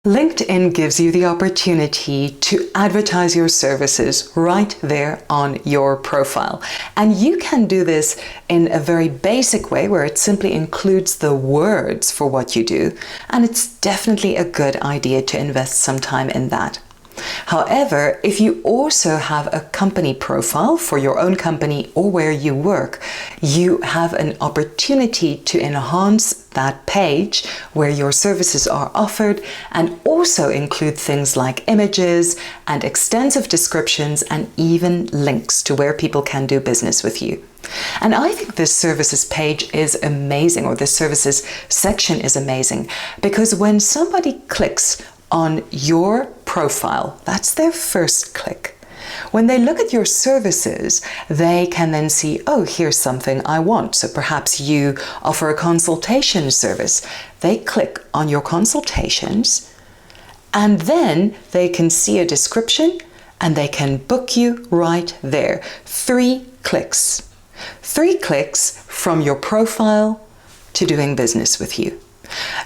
LinkedIn gives you the opportunity to advertise your services right there on your profile. And you can do this in a very basic way where it simply includes the words for what you do. And it's definitely a good idea to invest some time in that. However, if you also have a company profile for your own company or where you work, you have an opportunity to enhance that page where your services are offered and also include things like images and extensive descriptions and even links to where people can do business with you. And I think this services page is amazing, or this services section is amazing, because when somebody clicks on your profile, that's their first click. When they look at your services, they can then see, oh, here's something I want. So perhaps you offer a consultation service. They click on your consultations and then they can see a description and they can book you right there. 3 clicks. 3 clicks from your profile to doing business with you.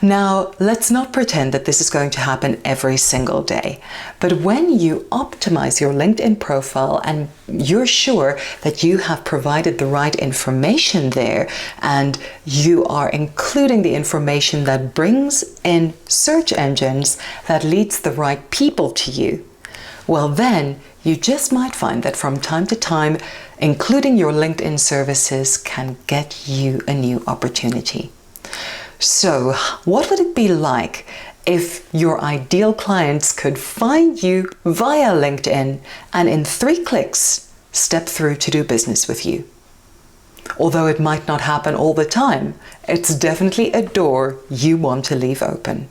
Now, let's not pretend that this is going to happen every single day. But when you optimize your LinkedIn profile and you're sure that you have provided the right information there and you are including the information that brings in search engines that leads the right people to you, well then you just might find that from time to time, including your LinkedIn services can get you a new opportunity. So, what would it be like if your ideal clients could find you via LinkedIn and in 3 clicks step through to do business with you? Although it might not happen all the time, it's definitely a door you want to leave open.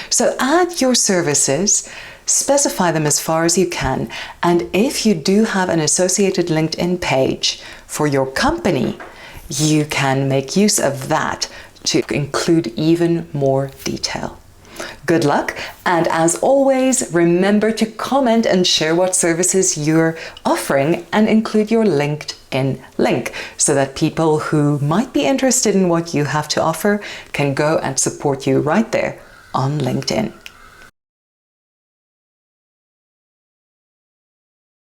So add your services, specify them as far as you can, and if you do have an associated LinkedIn page for your company, you can make use of that to include even more detail. Good luck, and as always, remember to comment and share what services you're offering and include your LinkedIn link so that people who might be interested in what you have to offer can go and support you right there on LinkedIn.